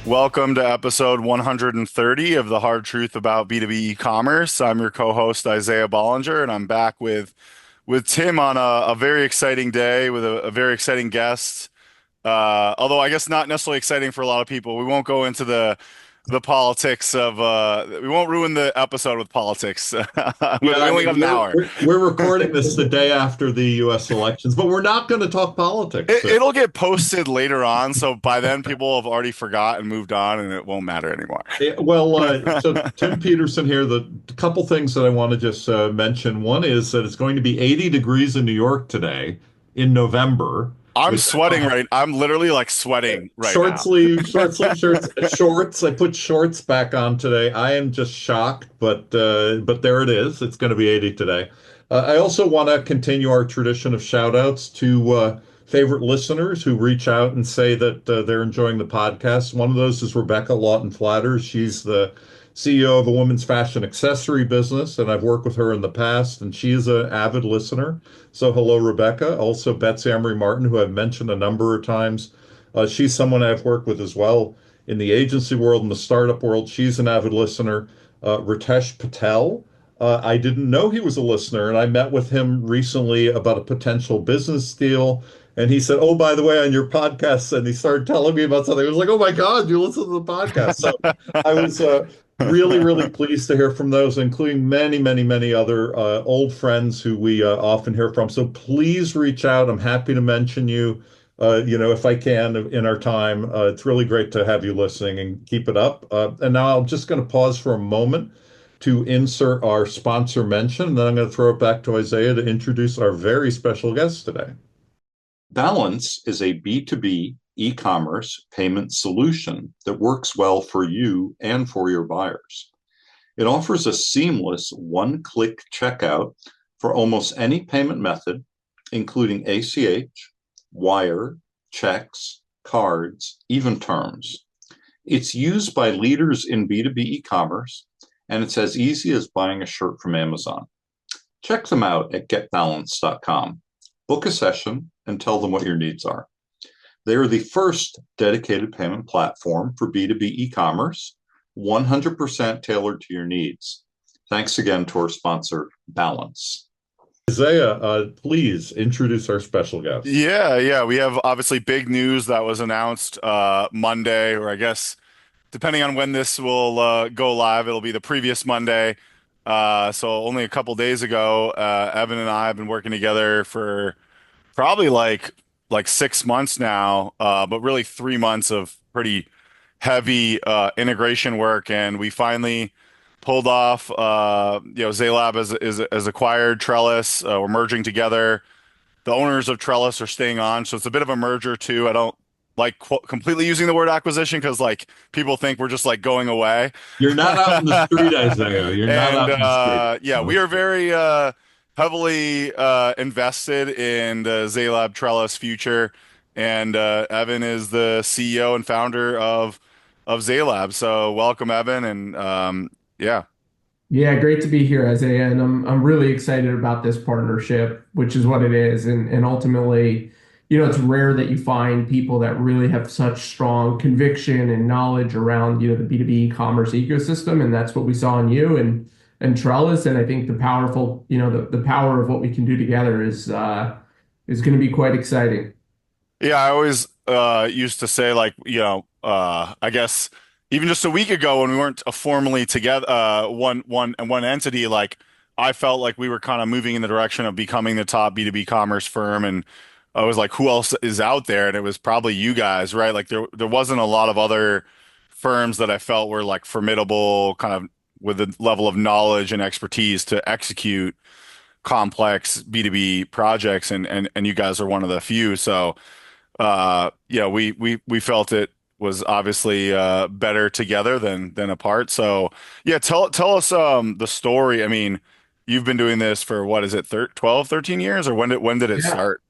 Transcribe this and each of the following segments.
Welcome to episode 130 of The Hard Truth About B2B E-commerce. I'm your co-host Isaiah Bollinger, and I'm back with Tim on a very exciting day with a very exciting guest. Although I guess not necessarily exciting for a lot of people. We won't go into the politics of we won't ruin the episode with politics. We Yeah, I only got mean, an we're, hour. we're we're recording this the day after the U.S. elections, but we're not going to talk politics today. It'll get posted later on, so by then people have already forgot and moved on, and it won't matter anymore. So Tim Peterson here. The couple things that I want to just mention. One is that it's going to be 80 degrees in New York today in November, I'm which sweating right. I'm literally like sweating right now. short sleeve shirts, shorts. I put shorts back on today. I am just shocked, but there it is. It's going to be 80 today. I also want to continue our tradition of shout outs to favorite listeners who reach out and say that they're enjoying the podcast. One of those is Rebecca Lawton Flatters. She's the CEO of a women's fashion accessory business, and I've worked with her in the past, and she is an avid listener. So hello, Rebecca. Also, Betsy Emery Martin, who I've mentioned a number of times. She's someone I've worked with as well in the agency world and the startup world. She's an avid listener. Ritesh Patel. I didn't know he was a listener, and I met with him recently about a potential business deal. And he said, "Oh, by the way, on your podcast," and he started telling me about something. I was like, "Oh my God, you listen to the podcast!" So I was really, really pleased to hear from those, including many, many, many other old friends who we often hear from. So please reach out. I'm happy to mention you, if I can in our time. It's really great to have you listening and keep it up. And now I'm just going to pause for a moment to insert our sponsor mention, and then I'm going to throw it back to Isaiah to introduce our very special guest today. Balance is a B2B e-commerce payment solution that works well for you and for your buyers. It offers a seamless one-click checkout for almost any payment method, including ACH, wire, checks, cards, even terms. It's used by leaders in B2B e-commerce, and it's as easy as buying a shirt from Amazon. Check them out at getbalance.com. Book a session and tell them what your needs are. They are the first dedicated payment platform for B2B e-commerce, 100% tailored to your needs. Thanks again to our sponsor, Balance. Isaiah, please introduce our special guest. Yeah. We have obviously big news that was announced Monday, or I guess depending on when this will go live, it'll be the previous Monday. So only a couple days ago, Evan and I have been working together for probably like 6 months now, but really 3 months of pretty heavy integration work, and we finally pulled off. Zaelab has acquired Trellis. We're merging together. The owners of Trellis are staying on, so it's a bit of a merger too. I don't like completely using the word acquisition because like people think we're just like going away. You're not out in the street, Isaiah. You're not And out in the street. yeah, we are very heavily invested in the Zaelab Trellis future. And Evan is the CEO and founder of Zaelab. So welcome, Evan. And yeah. Yeah, great to be here, Isaiah, and I'm really excited about this partnership, which is what it is, and ultimately, it's rare that you find people that really have such strong conviction and knowledge around, the B2B commerce ecosystem, and that's what we saw in you and Trellis, and I think the powerful, the power of what we can do together is going to be quite exciting. Yeah, I always used to say like, I guess even just a week ago when we weren't formally together, one entity, like I felt like we were kind of moving in the direction of becoming the top B2B commerce firm, and I was like, who else is out there? And it was probably you guys, right? Like there wasn't a lot of other firms that I felt were like formidable, kind of with the level of knowledge and expertise to execute complex B2B projects, and you guys are one of the few. So yeah, we felt it was obviously better together than apart. So yeah, tell us the story. I mean, you've been doing this for what is it, 12, 13 years, or when did it Yeah. start?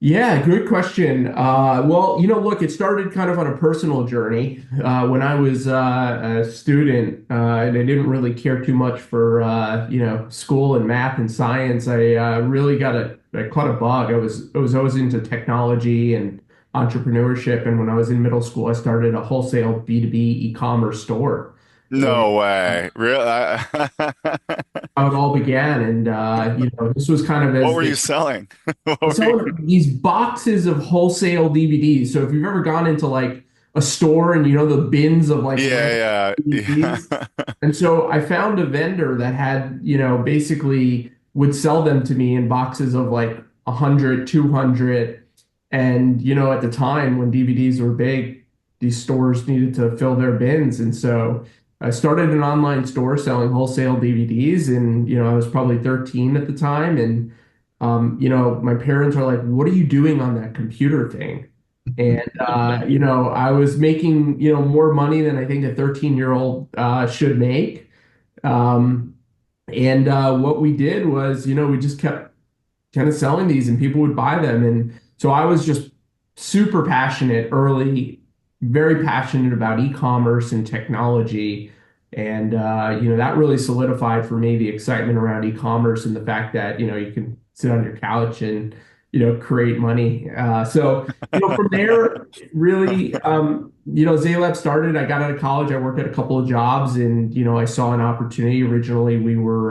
Yeah, good question. Well, look, it started kind of on a personal journey. When I was a student, and I didn't really care too much for school and math and science. I really I caught a bug. I was always into technology and entrepreneurship, and when I was in middle school, I started a wholesale B2B e-commerce store. And No way. Really? how it all began, and this was kind of What as were the you selling? What I'm were you... selling these boxes of wholesale DVDs. So if you've ever gone into like a store and the bins of like random Yeah, yeah, DVDs, and so I found a vendor that had, basically would sell them to me in boxes of like 100, 200. And, at the time when DVDs were big, these stores needed to fill their bins. And so I started an online store selling wholesale DVDs. And, I was probably 13 at the time. And, my parents are like, what are you doing on that computer thing? And, I was making, more money than I think a 13-year-old should make. Um, and what we did was, we just kept kind of selling these and people would buy them. And so I was just super passionate early, very passionate about e-commerce and technology. And, that really solidified for me the excitement around e-commerce and the fact that, you can sit on your couch and, create money. From there, really, Zaelab started. I got out of college. I worked at a couple of jobs and, I saw an opportunity. Originally, we were,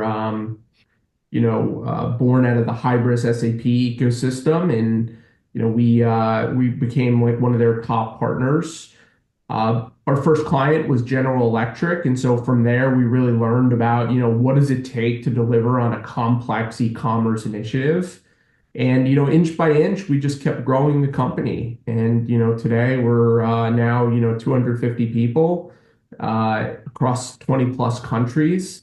born out of the Hybris SAP ecosystem, and we became like one of their top partners. Our first client was General Electric, and so from there we really learned about what does it take to deliver on a complex e-commerce initiative. And inch by inch, we just kept growing the company. And today we're now 250 people across 20 plus countries,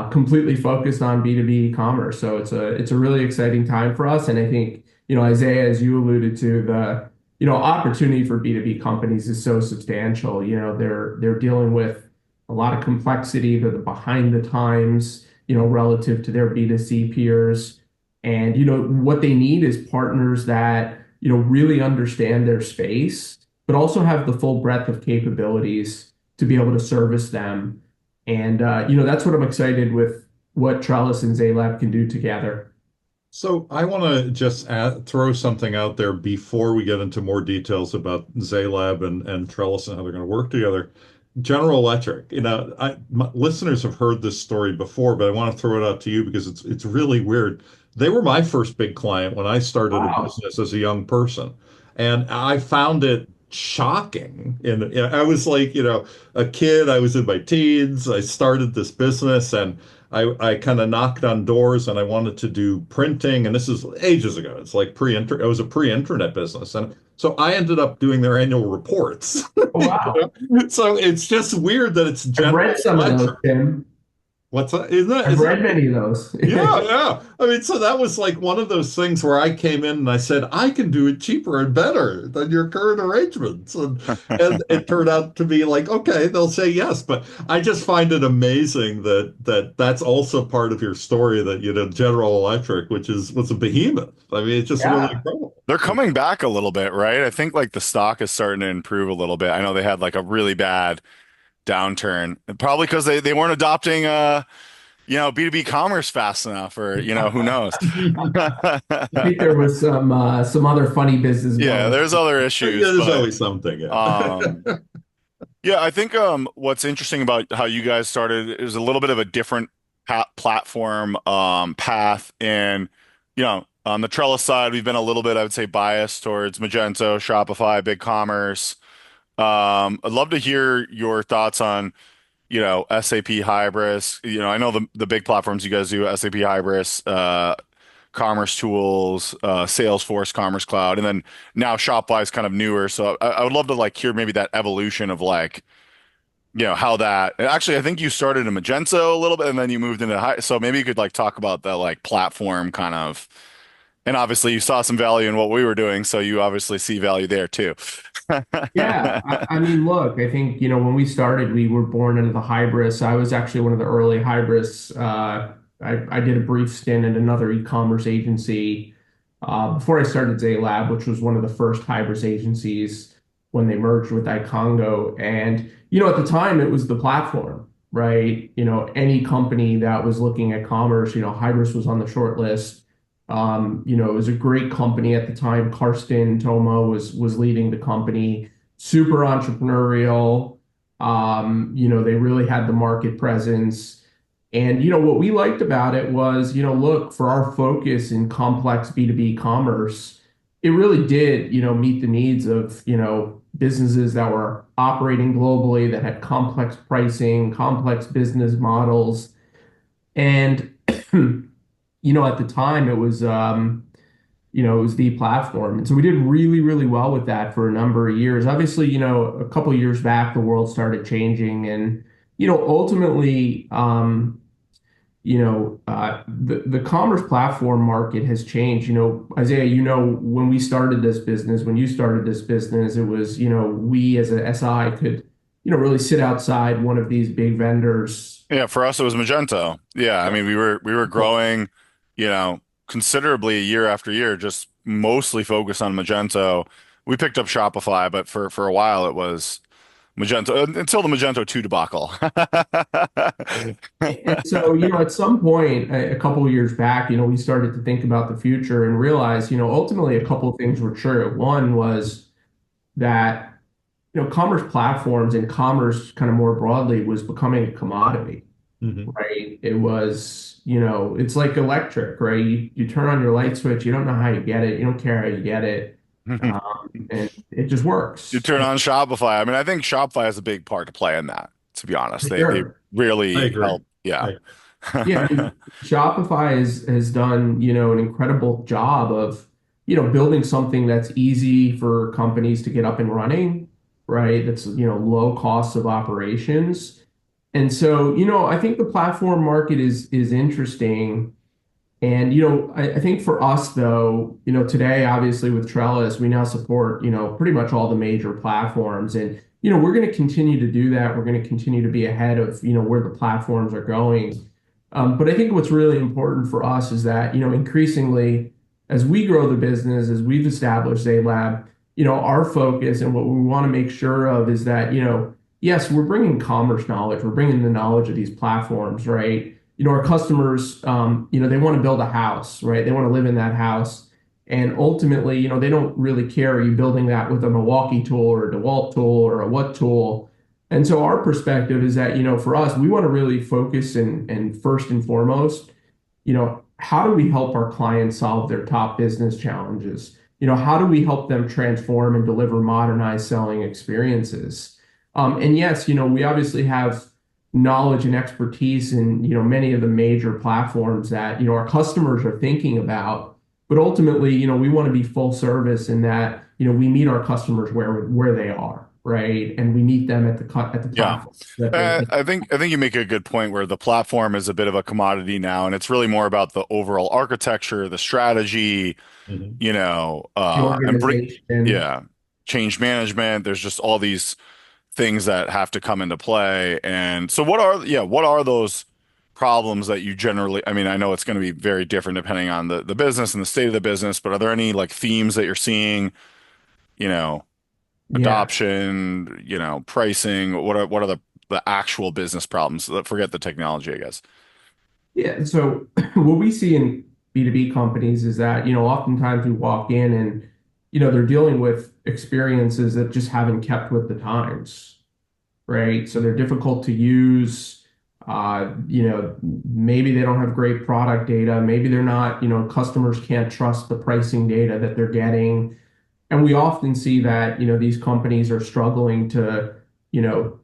completely focused on B2B commerce. So it's a really exciting time for us. And I think Isaiah, as you alluded to, the opportunity for B2B companies is so substantial. They're dealing with a lot of complexity. They're behind the times, relative to their B2C peers. And what they need is partners that really understand their space, but also have the full breadth of capabilities to be able to service them. And that's what I'm excited with what Trellis and Zaylab can do together. So I want to just throw something out there before we get into more details about Zaylab and Trellis and how they're going to work together. General Electric, my listeners have heard this story before, but I want to throw it out to you because it's really weird. They were my first big client when I started a Wow. business as a young person, and I found it shocking. And I was like, a kid. I was in my teens. I started this business, and I kind of knocked on doors, and I wanted to do printing. And this is ages ago. It's like it was a pre-internet business, and so I ended up doing their annual reports. Oh, wow. So it's just weird that it's I've read General some of those, Electric. Tim. What's that? Isn't that, I've isn't read that many of those. yeah, yeah. I mean, so that was like one of those things where I came in and I said, I can do it cheaper and better than your current arrangements. And it turned out to be like, okay, they'll say yes. But I just find it amazing that's also part of your story that, General Electric, which was a behemoth. I mean, it's just really Yeah. incredible. They're coming back a little bit, right? I think like the stock is starting to improve a little bit. I know they had like a really bad downturn, probably because they weren't adopting B2B commerce fast enough, or who knows. I think there was some other funny business Yeah, going there's other issues, Yeah, there's but always something. Yeah. um yeah, I think what's interesting about how you guys started is a little bit of a different platform path. And on the Trellis side, we've been a little bit, I would say, biased towards Magento, Shopify, BigCommerce. I'd love to hear your thoughts on SAP Hybris. I know the big platforms you guys do, SAP Hybris, Commerce Tools, Salesforce Commerce Cloud, and then now Shopify is kind of newer. So I would love to like hear maybe that evolution of like, how that actually, I think you started in Magento a little bit and then you moved into so maybe you could like talk about the like platform kind of, and obviously you saw some value in what we were doing, so you obviously see value there too. Yeah, I mean, look, I think, when we started, we were born into the Hybris. I was actually one of the early Hybris. I did a brief stint at another e-commerce agency before I started Zaelab, which was one of the first hybris agencies when they merged with Icongo. And, at the time it was the platform, right? Any company that was looking at commerce, hybris was on the short list. It was a great company at the time. Karsten Tomo was leading the company, super entrepreneurial. They really had the market presence. And what we liked about it was, look, for our focus in complex B2B commerce, it really did, meet the needs of, businesses that were operating globally, that had complex pricing, complex business models. And at the time it was the platform. And so we did really, really well with that for a number of years. Obviously, a couple of years back, the world started changing and, ultimately, the commerce platform market has changed. Isaiah, when we started this business, when you started this business, it was, we as a SI could, really sit outside one of these big vendors. Yeah, for us it was Magento. Yeah, I mean we were growing, considerably year after year, just mostly focused on Magento. We picked up Shopify, but for a while it was Magento until the Magento 2 debacle. And so, at some point, a couple of years back, we started to think about the future and realize, ultimately a couple of things were true. One was that, commerce platforms and commerce kind of more broadly was becoming a commodity, Hmm. right? It was, it's like electric, right? You turn on your light switch, you don't know how you get it, you don't care how you get it, and it just You works. turn on Shopify. I mean, I think Shopify has a big part to play in that, to be honest. They Sure. I really agree. help. Yeah. I, Yeah, I mean, Shopify has done, an incredible job of, building something that's easy for companies to get up and running, right? That's, low costs of operations. And so, I think the platform market is interesting. And, I think for us though, today, obviously with Trellis, we now support, pretty much all the major platforms. And, we're going to continue to do that. We're going to continue to be ahead of, where the platforms are going. But I think what's really important for us is that, increasingly, as we grow the business, as we've established Zaelab, our focus and what we want to make sure of is that, yes, we're bringing commerce knowledge, we're bringing the knowledge of these platforms, right? Our customers, they want to build a house, right? They want to live in that house. And ultimately, they don't really care, are you building that with a Milwaukee tool or a DeWalt tool or a what tool? And so our perspective is that, for us, we want to really focus and first and foremost, how do we help our clients solve their top business challenges? How do we help them transform and deliver modernized selling experiences? And yes, we obviously have knowledge and expertise in, many of the major platforms that, our customers are thinking about. But ultimately, we want to be full service in that, we meet our customers where they are, right? And we meet them at the Yeah. platform that they're thinking. I think you make a good point where the platform is a bit of a commodity now, and it's really more about the overall architecture, the strategy, mhm. The and bring, organization. yeah, change management. There's just all these things that have to come into play. And so what are those problems that you generally, I mean, I know it's going to be very different depending on the business and the state of the business, but are there any like themes that you're seeing, you know, Yeah. adoption, pricing? What are the actual business problems? Forget the technology, I guess. Yeah. So what we see in B2B companies is that, oftentimes we walk in and, they're dealing with experiences that just haven't kept with the times, right? So they're difficult to use. Maybe they don't have great product data. Maybe they're not, customers can't trust the pricing data that they're getting. And we often see that, these companies are struggling to,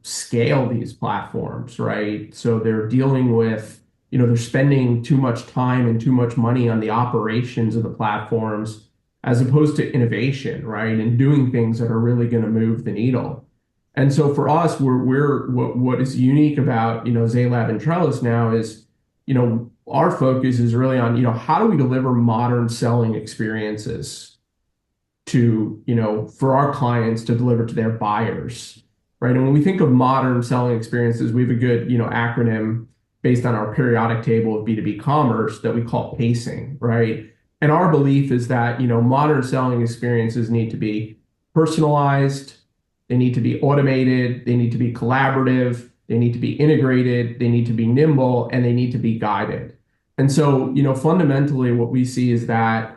scale these platforms, right? So they're dealing with, they're spending too much time and too much money on the operations of the platforms as opposed to innovation, right? And doing things that are really going to move the needle. And so for us, what is unique about, Zaylab and Trellis now is, our focus is really on, how do we deliver modern selling experiences to, for our clients to deliver to their buyers, right? And when we think of modern selling experiences, we have a good, acronym based on our periodic table of B2B commerce that we call pacing, right? And our belief is that, modern selling experiences need to be personalized, they need to be automated, they need to be collaborative, they need to be integrated, they need to be nimble, and they need to be guided. And so, fundamentally what we see is that,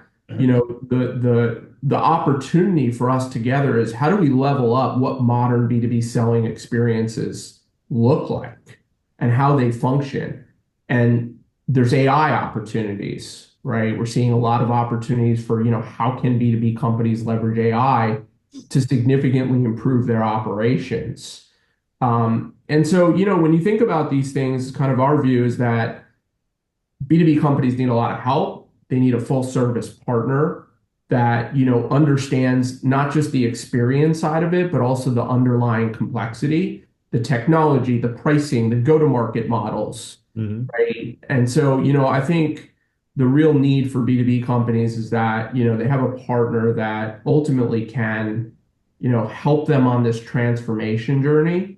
the opportunity for us together is how do we level up what modern B2B selling experiences look like and how they function. And there's AI opportunities, right? We're seeing a lot of opportunities for, how can B2B companies leverage AI to significantly improve their operations. And so, when you think about these things, kind of our view is that B2B companies need a lot of help. They need a full service partner that, understands not just the experience side of it, but also the underlying complexity, the technology, the pricing, the go-to-market models, right? And so, I think the real need for B2B companies is that, they have a partner that ultimately can, help them on this transformation journey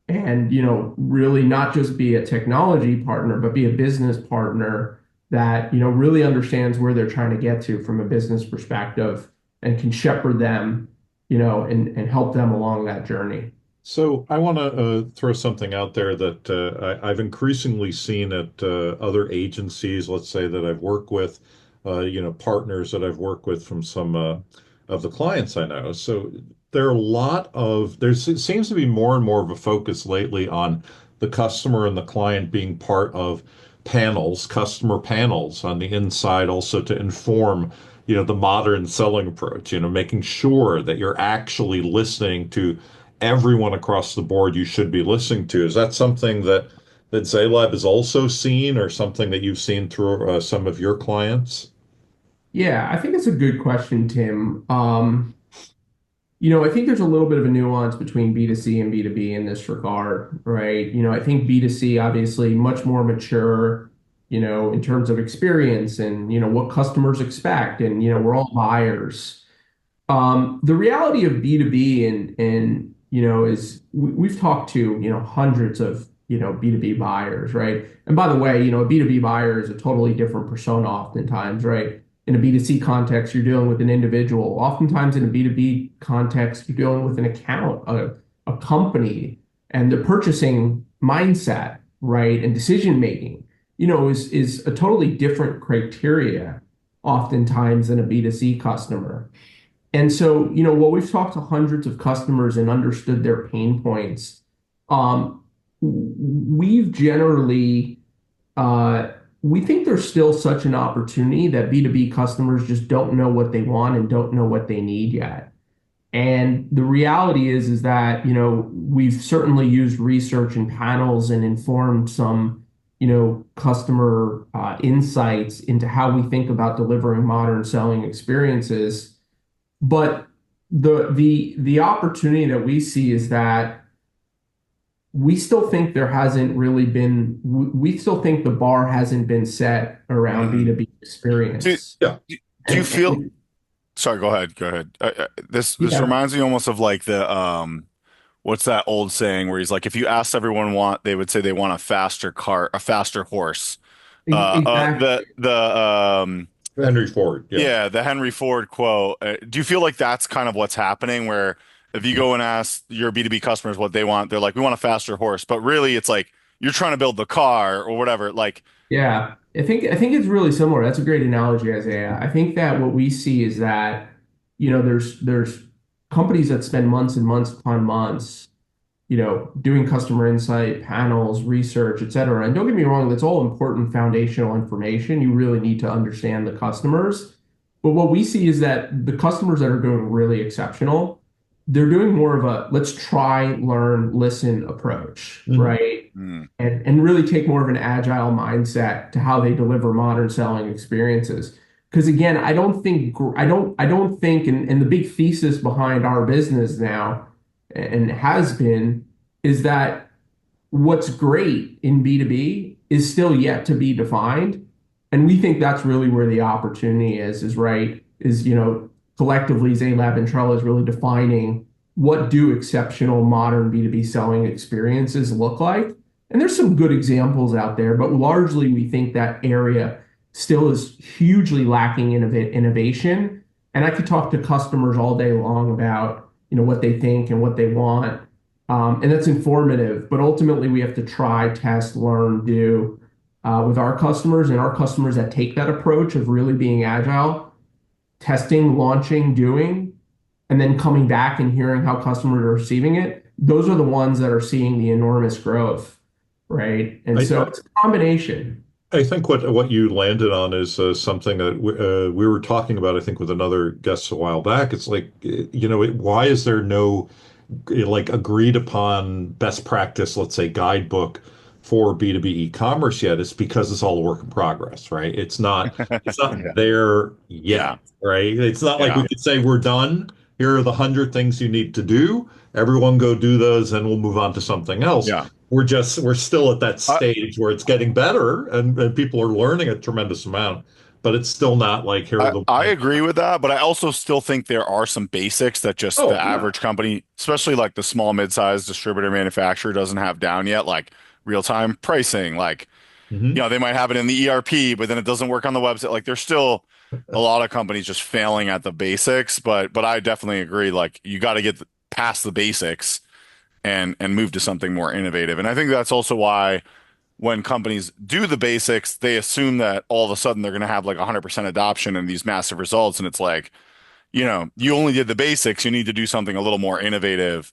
and, really not just be a technology partner, but be a business partner that, really understands where they're trying to get to from a business perspective and can shepherd them, and help them along that journey. So I want to throw something out there that I've increasingly seen at other agencies, let's say that I've worked with, partners that I've worked with from some of the clients I know. So there are a lot of, there seems to be more and more of a focus lately on the customer and the client being part of panels, customer panels on the inside, also to inform, the modern selling approach, making sure that you're actually listening to everyone across the board you should be listening to. Is that something that Zaelab has also seen or something that you've seen through some of your clients? Yeah, I think it's a good question, Tim. I think there's a little bit of a nuance between B2C and B2B in this regard, right? I think B2C obviously much more mature, in terms of experience and, what customers expect and, we're all buyers. The reality of B2B and is we've talked to, hundreds of, B2B buyers, right? And by the way, a B2B buyer is a totally different persona oftentimes, right? In a B2C context, you're dealing with an individual. Oftentimes in a B2B context, you're dealing with an account, a company, and the purchasing mindset, right? And decision making, is a totally different criteria oftentimes than a B2C customer. And so, while we've talked to hundreds of customers and understood their pain points, we've generally, we think there's still such an opportunity that B2B customers just don't know what they want and don't know what they need yet. And the reality is that, we've certainly used research and panels and informed some, customer insights into how we think about delivering modern selling experiences. But the opportunity that we see is that we still think there hasn't really been, we still think the bar hasn't been set around B2B Do, experience. Yeah. do you feel? And Sorry, go ahead. Go ahead. This yeah, reminds me almost of like the what's that old saying where he's like, if you asked everyone want, they would say they want a faster car, a faster horse. exactly. Henry Ford, yeah. Yeah, the Henry Ford quote. Do you feel like that's kind of what's happening where if you go and ask your B2B customers what they want, they're like, we want a faster horse, but really it's like you're trying to build the car or whatever. Like, Yeah, I think it's really similar. That's a great analogy, Isaiah. I think that what we see is that, there's companies that spend months and months upon months, doing customer insight, panels, research, et cetera. And don't get me wrong, that's all important foundational information. You really need to understand the customers. But what we see is that the customers that are doing really exceptional, they're doing more of a let's try, learn, listen approach, Mhm. right? hmm, And really take more of an agile mindset to how they deliver modern selling experiences. Because again, I don't think, and the big thesis behind our business now and has been is that what's great in B2B is still yet to be defined. And we think that's really where the opportunity is right, collectively Zaelab and Trellis really defining what do exceptional modern B2B selling experiences look like. And there's some good examples out there, but largely we think that area still is hugely lacking innovation. And I could talk to customers all day long about, what they think and what they want. And that's informative, but ultimately we have to try, test, learn, do with our customers, and our customers that take that approach of really being agile, testing, launching, doing, and then coming back and hearing how customers are receiving it. Those are the ones that are seeing the enormous growth, right? And so I, it's a combination. I think what you landed on is something that we were talking about, I think, with another guest a while back. It's like, why is there no like agreed upon best practice, let's say guidebook for B2B e-commerce yet? It's because it's all a work in progress, right? It's not Yeah. there yet, Yeah. right? It's not like we Yeah. could say we're done. Here are the 100 things you need to do. Everyone go do those, and we'll move on to something else. Yeah. We're still at that I, stage where it's getting better and people are learning a tremendous amount, but it's still not like here are I the I agree with that, but I also still think there are some basics that just the oh yeah. average company, especially like the small mid-sized distributor manufacturer, doesn't have down yet, like real-time pricing. Like, Hmm. they might have it in the ERP, but then it doesn't work on the website. Like, there's still a lot of companies just failing at the basics, but I definitely agree. Like, you got to get past the basics and move to something more innovative. And I think that's also why when companies do the basics, they assume that all of a sudden they're going to have like 100% adoption and these massive results. And it's like, you only did the basics. You need to do something a little more innovative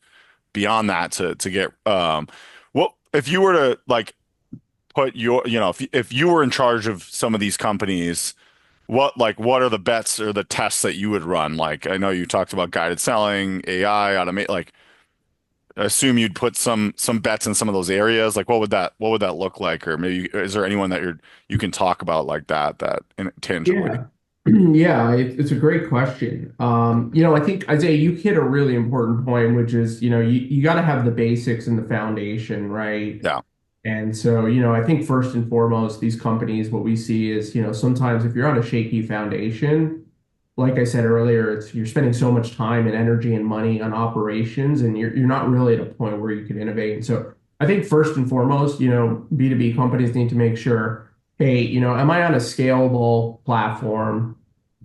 beyond that to get, what if you were to like put if you were in charge of some of these companies, what are the bets or the tests that you would run? Like, I know you talked about guided selling, AI, automate, like, I assume you'd put some bets in some of those areas. Like, what would that look like? Or maybe is there anyone that you can talk about like that tangibly? Yeah. Yeah, it's a great question. I think Isaiah, you hit a really important point, which is, you got to have the basics and the foundation, right? Yeah. And so, I think first and foremost, these companies, what we see is, sometimes if you're on a shaky foundation, like I said earlier, you're spending so much time and energy and money on operations, and you're not really at a point where you can innovate. And so I think first and foremost, B2B companies need to make sure, hey, am I on a scalable platform,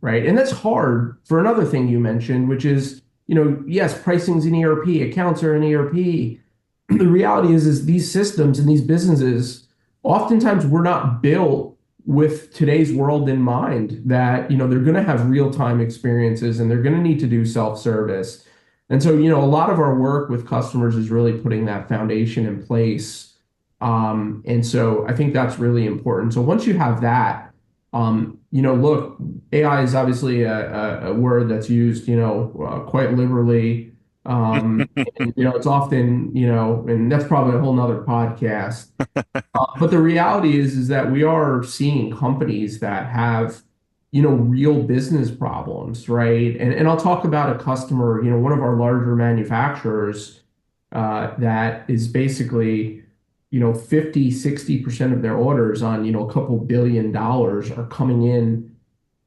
right? And that's hard for another thing you mentioned, which is, yes, pricing's in ERP, accounts are in ERP. The reality is these systems and these businesses oftentimes were not built with today's world in mind, that they're going to have real-time experiences and they're going to need to do self-service. And so a lot of our work with customers is really putting that foundation in place. And so I think that's really important. So once you have that, look, AI is obviously a word that's used quite liberally. And it's often, and that's probably a whole nother podcast. But the reality is that we are seeing companies that have, real business problems, right? And I'll talk about a customer, one of our larger manufacturers, that is basically, 50, 60% of their orders on, a couple $1 billion are coming in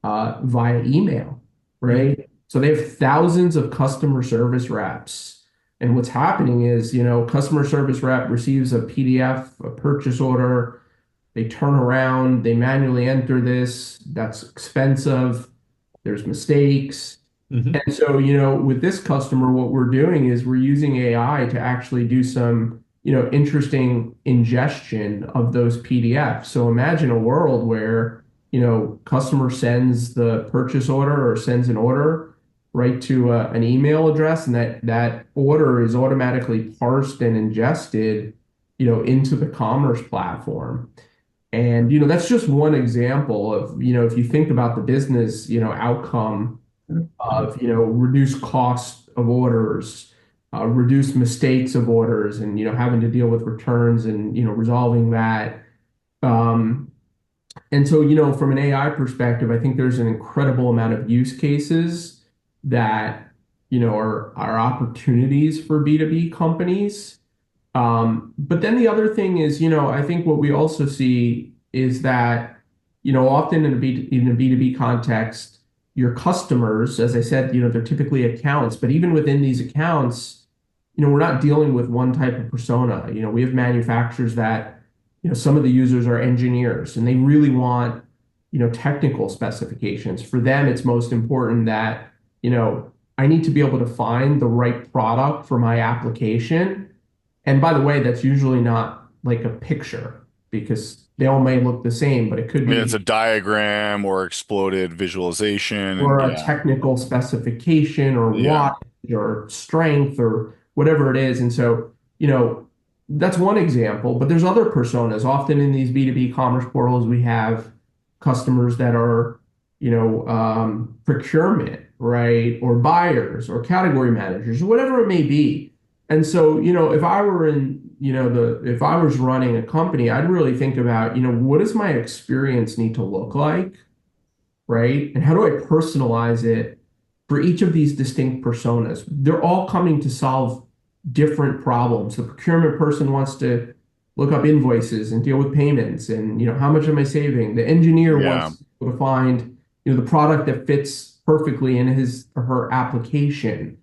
via email, Hmm. right? So they have thousands of customer service reps. And what's happening is, customer service rep receives a PDF, a purchase order. They turn around, they manually enter this. That's expensive. There's mistakes. Hmm. And so, with this customer, what we're doing is we're using AI to actually do some, interesting ingestion of those PDFs. So imagine a world where, customer sends the purchase order or sends an order right to an email address, and that order is automatically parsed and ingested, into the commerce platform. And, that's just one example of, if you think about the business, outcome of reduce cost of orders, reduce mistakes of orders, and having to deal with returns and resolving that. Um, and so from an AI perspective, I think there's an incredible amount of use cases that are opportunities for B2B companies. But then the other thing is, I think what we also see is that, often in a B2B context, your customers, as I said, they're typically accounts, but even within these accounts, we're not dealing with one type of persona. We have manufacturers that, some of the users are engineers and they really want technical specifications. For them, it's most important that, I need to be able to find the right product for my application. And by the way, that's usually not like a picture because they all may look the same, but it could I mean, it's a be diagram or exploded visualization, and or a yeah, technical specification or yeah, wattage or strength or whatever it is. And so, that's one example, but there's other personas. Often in these B2B commerce portals, we have customers that are, procurement, right? Or buyers or category managers or whatever it may be. And so, if I were in, if I was running a company, I'd really think about, what does my experience need to look like? Right? And how do I personalize it for each of these distinct personas? They're all coming to solve different problems. The procurement person wants to look up invoices and deal with payments and, how much am I saving? The engineer yeah. wants to find, the product that fits perfectly in his or her application.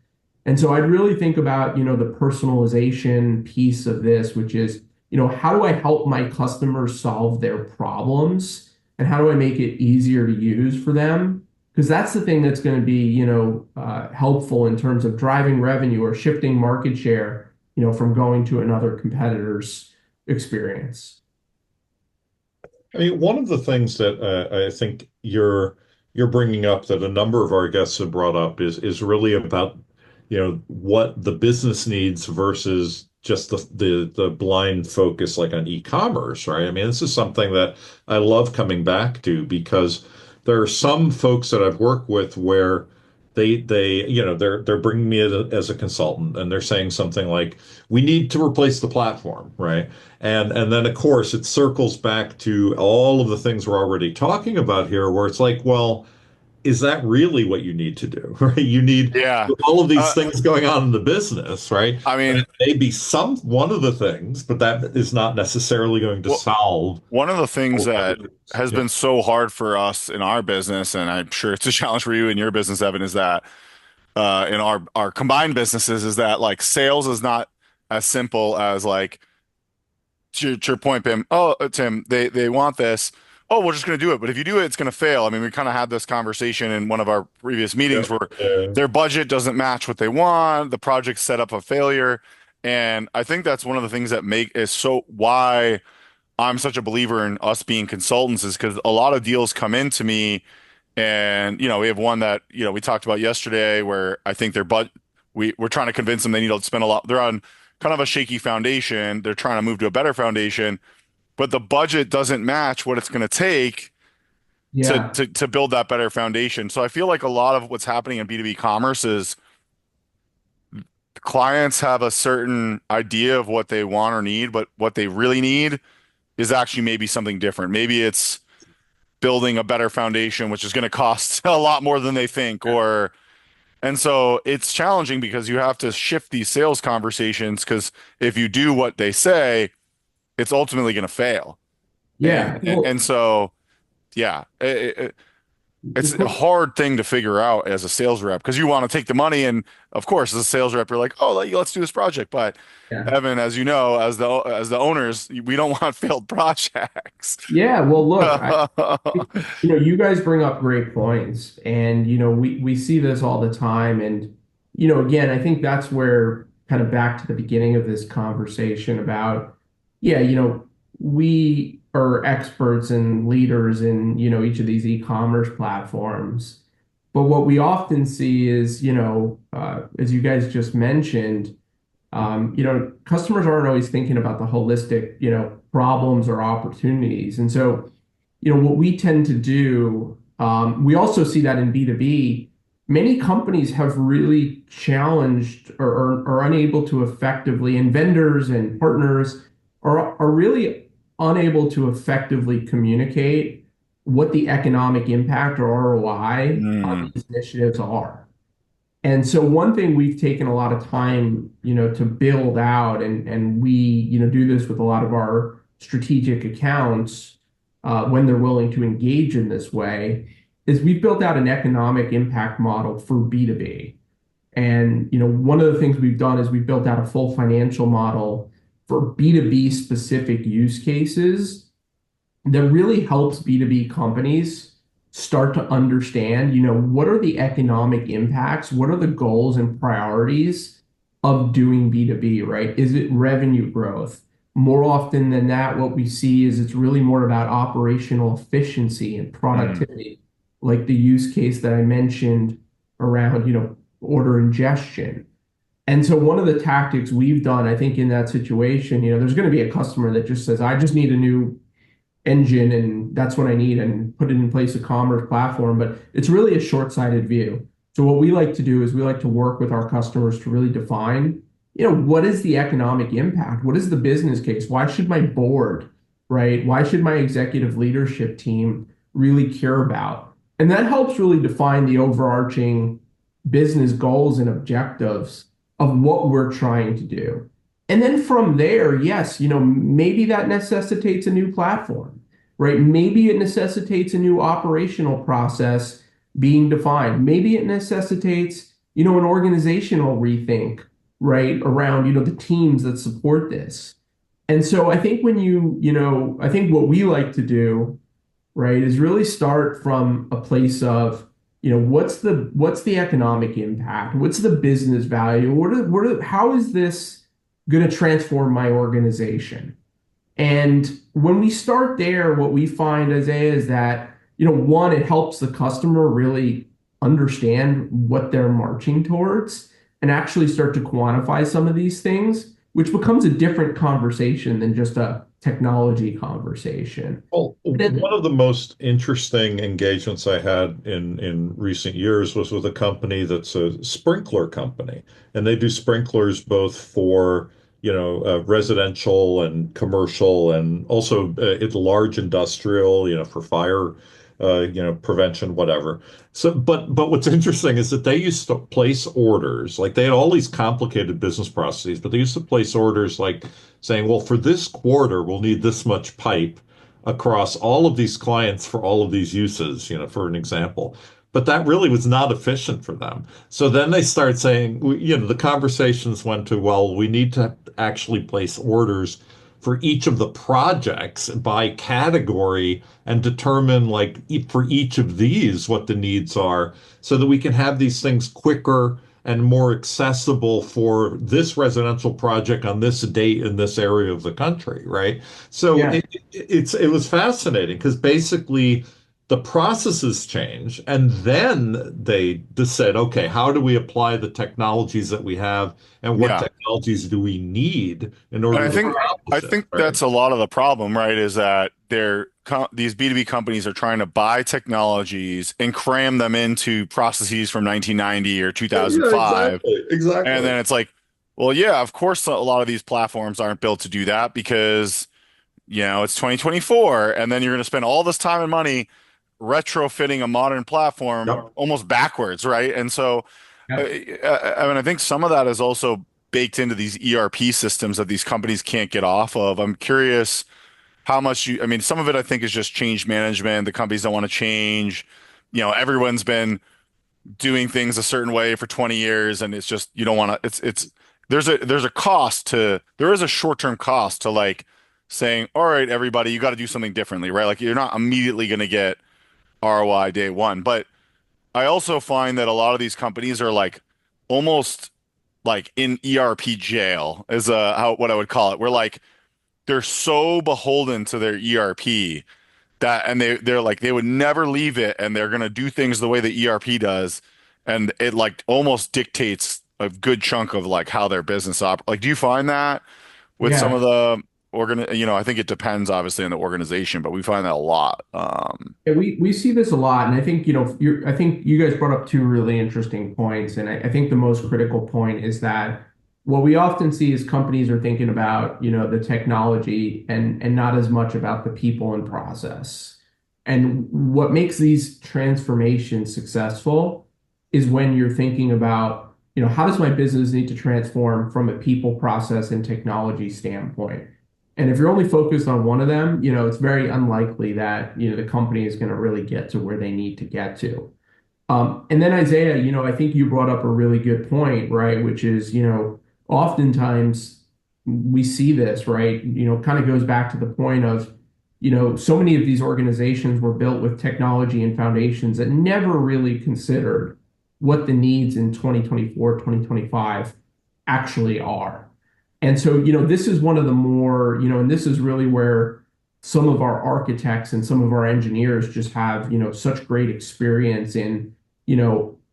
And so I'd really think about, the personalization piece of this, which is, how do I help my customers solve their problems? And how do I make it easier to use for them? Because that's the thing that's going to be, helpful in terms of driving revenue or shifting market share, from going to another competitor's experience. I mean, one of the things that I think you're bringing up that a number of our guests have brought up is really about, what the business needs versus just the blind focus like on e-commerce, right? I mean, this is something that I love coming back to because there are some folks that I've worked with where they're bringing me as a consultant and they're saying something like, we need to replace the platform, right? And then of course it circles back to all of the things we're already talking about here, where it's like, well, is that really what you need to do, right? You need Yeah. all of these Uh, things going on in the business, right? I And mean, it may be some one of the things, but that is not necessarily going to well, solve one of the a things lot of that things. has Yeah. been so hard for us in our business, and I'm sure it's a challenge for you in your business, Evan, is that in our combined businesses, is that like sales is not as simple as like to your point, Tim. Oh, Tim, they want this. Oh, we're just going to do it. But if you do it, it's going to fail. I mean, we kind of had this conversation in one of our previous Yeah. meetings where Yeah. their budget doesn't match what they want. The project's set up a failure. And I think that's one of the things that make is so why I'm such a believer in us being consultants is because a lot of deals come into me and, we have one that, we talked about yesterday where I think we're trying to convince them they need to spend a lot. They're on kind of a shaky foundation. They're trying to move to a better foundation, but the budget doesn't match what it's going to take to, Yeah. to build that better foundation. So I feel like a lot of what's happening in B2B commerce is clients have a certain idea of what they want or need, but what they really need is actually maybe something different. Maybe it's building a better foundation, which is going to cost a lot more than they think, or and so it's challenging because you have to shift these sales conversations because if you do what they say, it's ultimately going to fail. And Yeah. Well, so yeah, it's a hard thing to figure out as a sales rep because you want to take the money and of course as a sales rep you're like, oh, let's do this project. But yeah. Evan, as you know, as the owners, we don't want failed projects. Yeah. Well, look, you guys bring up great points, and we see this all the time, and again, I think that's where kind of back to the beginning of this conversation about, yeah, we are experts and leaders in each of these e-commerce platforms, but what we often see is as you guys just mentioned, customers aren't always thinking about the holistic problems or opportunities, and so what we tend to do, we also see that in B2B, many companies have really challenged or are unable to effectively, and vendors and partners are really unable to effectively communicate what the economic impact or ROI on Mm, these initiatives are. And so one thing we've taken a lot of time, to build out, and we, do this with a lot of our strategic accounts when they're willing to engage in this way, is we've built out an economic impact model for B2B. And one of the things we've done is we've built out a full financial model for B2B specific use cases that really helps B2B companies start to understand, what are the economic impacts? What are the goals and priorities of doing B2B, right? Is it revenue growth? More often than that, what we see is it's really more about operational efficiency and Mm. productivity, like the use case that I mentioned around, order ingestion. And so one of the tactics we've done, I think in that situation, there's going to be a customer that just says, I just need a new engine and that's what I need and put it in place a commerce platform. But it's really a short-sighted view. So what we like to do is we like to work with our customers to really define, what is the economic impact? What is the business case? Why should my board, right? Why should my executive leadership team really care about? And that helps really define the overarching business goals and objectives of what we're trying to do. And then from there, yes, maybe that necessitates a new platform, right? Maybe it necessitates a new operational process being defined. Maybe it necessitates, an organizational rethink, right, around, the teams that support this. And so I think I think what we like to do, right, is really start from a place of, what's the economic impact? What's the business value? How is this going to transform my organization? And when we start there, what we find, Isaiah, is that, one, it helps the customer really understand what they're marching towards and actually start to quantify some of these things, which becomes a different conversation than just a technology conversation. Well, And one of the most interesting engagements I had in recent years was with a company that's a sprinkler company, and they do sprinklers both for, residential and commercial, and also it's large industrial, for fire, prevention, whatever. So, but what's interesting is that they used to place orders, like they had all these complicated business processes, but they used to place orders like saying, well, for this quarter, we'll need this much pipe across all of these clients for all of these uses, for an example. But that really was not efficient for them. So then they start saying, the conversations went to, well, we need to actually place orders for each of the projects by category and determine, like, for each of these what the needs are so that we can have these things quicker and more accessible for this residential project on this date in this area of the country, right? So yeah, it was fascinating because basically the processes change, and then they just said, okay, how do we apply the technologies that we have, and what Yeah. technologies do we need in And order I to think I accomplish it, think right? that's a lot of the problem, right? Is that these B2B companies are trying to buy technologies and cram them into processes from 1990 or Yeah, 2005. exactly, And exactly. then it's like, well, yeah, of course a lot of these platforms aren't built to do that because, it's 2024 and then you're going to spend all this time and money retrofitting a modern platform Yep. almost backwards, right? And so yeah, I mean, I think some of that is also baked into these ERP systems that these companies can't get off of. I'm curious how much I mean, some of it I think is just change management. The companies don't want to change. Everyone's been doing things a certain way for 20 years and it's just you don't want to there's a cost to there is a short-term cost to like saying, all right, everybody, you got to do something differently, right? Like you're not immediately going to get ROI day one. But I also find that a lot of these companies are like almost like in ERP jail is how what I would call it. Where like they're so beholden to their ERP that and they're like they would never leave it and they're gonna do things the way the ERP does and it like almost dictates a good chunk of like how their business like do you find that with some of yeah. the I think it depends obviously on the organization, but we find that a lot. Yeah, we see this a lot, and I think I think you guys brought up two really interesting points, and I think the most critical point is that what we often see is companies are thinking about the technology and not as much about the people and process. And what makes these transformations successful is when you're thinking about how does my business need to transform from a people, process, and technology standpoint. And if you're only focused on one of them, it's very unlikely that, the company is going to really get to where they need to get to. And then Isaiah, I think you brought up a really good point, right? Which is, oftentimes we see this, right? Kind of goes back to the point of so many of these organizations were built with technology and foundations that never really considered what the needs in 2024, 2025 actually are. And so, this is one of the more, and this is really where some of our architects and some of our engineers just have, such great experience in,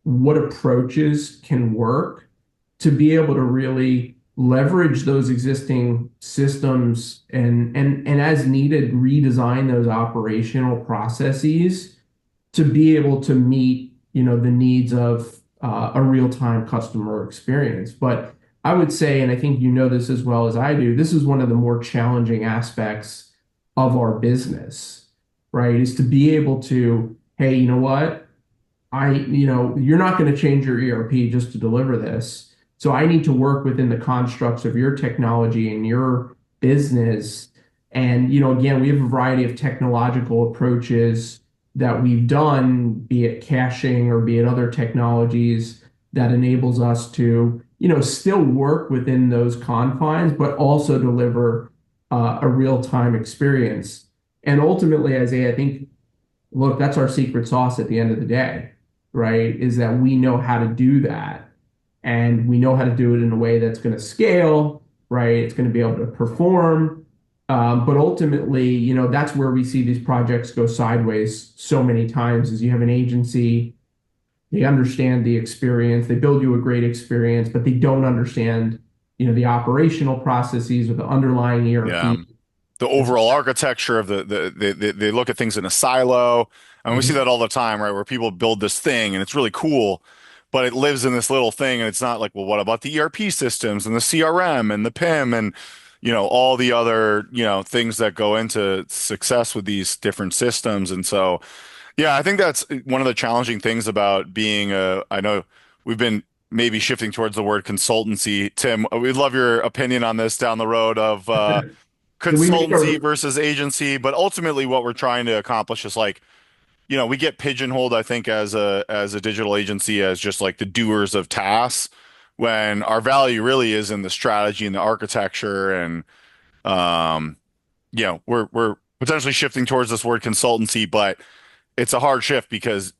what approaches can work to be able to really leverage those existing systems and as needed redesign those operational processes to be able to meet the needs of a real-time customer experience. But I would say, and I think you know this as well as I do, this is one of the more challenging aspects of our business, right? Is to be able to, hey, you know what? You're not going to change your ERP just to deliver this. So I need to work within the constructs of your technology and your business. And, again, we have a variety of technological approaches that we've done, be it caching or be it other technologies that enables us to, still work within those confines, but also deliver a real-time experience. And ultimately, Isaiah, I think, look, that's our secret sauce at the end of the day, right? Is that we know how to do that, and we know how to do it in a way that's going to scale, right? It's going to be able to perform. But ultimately, that's where we see these projects go sideways so many times is you have an agency, they understand the experience, they build you a great experience, but they don't understand, the operational processes or the underlying Yeah. ERP. The overall architecture of they look at things in a silo. And we see Mhm. that all the time, right? Where people build this thing and it's really cool, but it lives in this little thing and it's not like, well, what about the ERP systems and the CRM and the PIM and all the other, things that go into success with these different systems. And so, yeah, I think that's one of the challenging things about being I know we've been maybe shifting towards the word consultancy. Tim, we'd love your opinion on this down the road of Can we make consultancy a versus agency, but ultimately what we're trying to accomplish is like, we get pigeonholed, I think, as a digital agency as just like the doers of tasks, when our value really is in the strategy and the architecture and um, we're potentially shifting towards this word consultancy, but it's a hard shift because,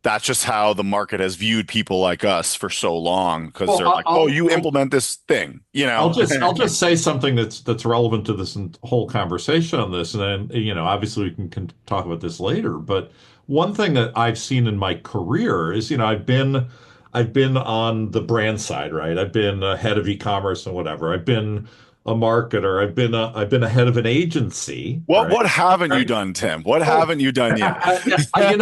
that's just how the market has viewed people like us for so long because Well, they're like, oh, you implement this thing, I'll just say something that's relevant to this whole conversation on this, and then obviously we can talk about this later. But one thing that I've seen in my career is I've been on the brand side, right? I've been a head of e-commerce and whatever. I've been a marketer. I've been a head of an agency, right? What haven't you Right. done, Tim? What Oh, haven't you done yet? I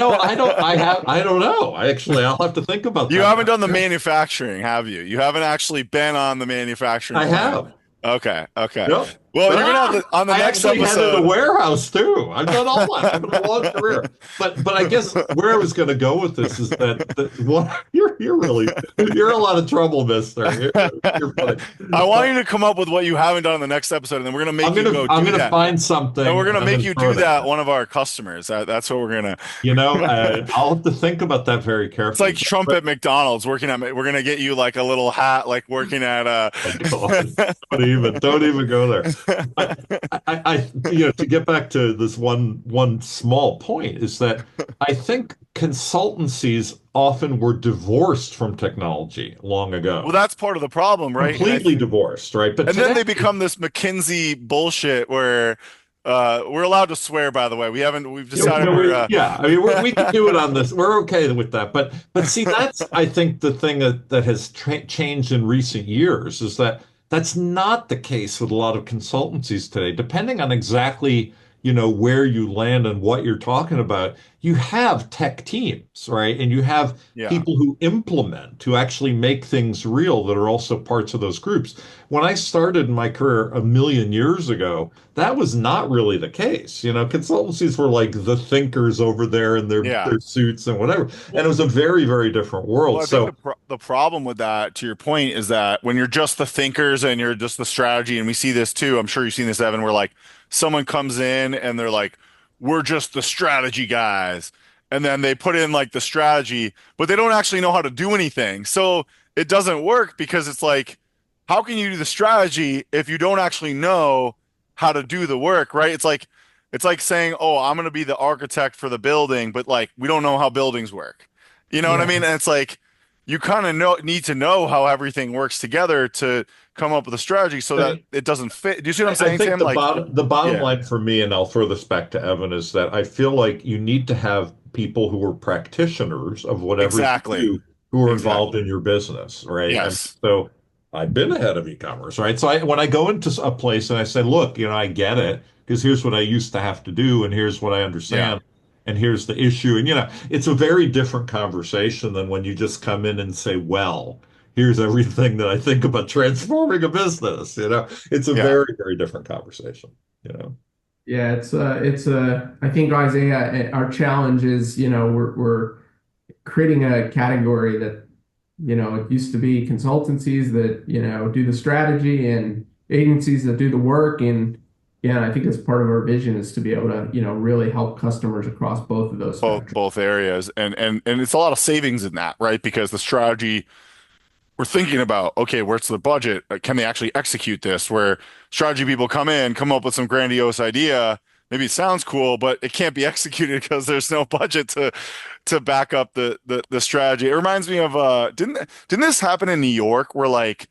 don't know. I'll have to think about You that. haven't done the manufacturing, have you? You haven't actually been on the manufacturing I plant. have. Okay, okay. Yep. Well, you're gonna have Ah, to on the I next actually headed a episode. warehouse too. I've done all that. I've had a long career. But I guess where I was going to go with this is that one you're a lot of trouble, mister. You're funny. I want But you to come up with what you haven't done in the next episode, and then we're gonna I'm make you gonna go I'm do gonna that. find And something we're and gonna I'm make gonna you throw do it at that you. one of our customers. That's what we're gonna. I'll have to think about that very It's like carefully. Trump But at McDonald's working at. We're gonna get you like a little hat, like working at my God, don't even go there. But to get back to this one small point is that I think consultancies often were divorced from technology long Well, ago, that's part of the problem, right? completely divorced, right? But And then today, they become this McKinsey bullshit where we're allowed to swear, by the way. We've decided we're yeah, I mean, we can do it on this. We're okay with that. But see, that's I think the thing that has changed in recent years is that that's not the case with a lot of consultancies today. Depending on exactly, where you land and what you're talking about, you have tech teams, right? And you have yeah. people who implement, to actually make things real that are also parts of those groups. When I started in my career a million years ago, that was not really the case. Consultancies were like the thinkers over there in their Yeah. their suits and whatever, and Well, it was a very, very different world. I think So the problem with that, to your point, is that when you're just the thinkers and you're just the strategy, and we see this too. I'm sure you've seen this, Evan, where like someone comes in and they're like, "We're just the strategy guys," and then they put in like the strategy, but they don't actually know how to do anything. So it doesn't work because it's like, how can you do the strategy if you don't actually know how to do the work, right? It's like it's like saying, "Oh, I'm going to be the architect for the building," but like we don't know how buildings work. You know what I Yeah. mean? And it's like you kind of need to know how everything works together to come up with a strategy so that it doesn't fit. Do you see what I'm I saying, think Tim? Like, the bottom yeah, line for me, and I'll throw this back to Evan, is that I feel like you need to have people who are practitioners of whatever you exactly. do who are involved Exactly. in your business, right? I mean, Yes. so I've been ahead of e-commerce, right? So when I go into a place and I say, look, I get it because here's what I used to have to do, and here's what I Yeah. understand, and here's the issue, and it's a very different conversation than when you just come in and say, well, here's everything that I think about transforming a business. It's a Yeah. very, very different conversation, you know. Yeah, I think Isaiah, our challenge is, we're creating a category that, it used to be consultancies that, do the strategy and agencies that do the work. And yeah, I think that's part of our vision is to be able to, really help customers across both of those spectrums. Both areas. And it's a lot of savings in that, right? Because the strategy we're thinking about, okay, where's the budget? Can they actually execute this? Where strategy people come in, come up with some grandiose idea. Maybe it sounds cool, but it can't be executed because there's no budget to back up the strategy. It reminds me of didn't this happen in New York where like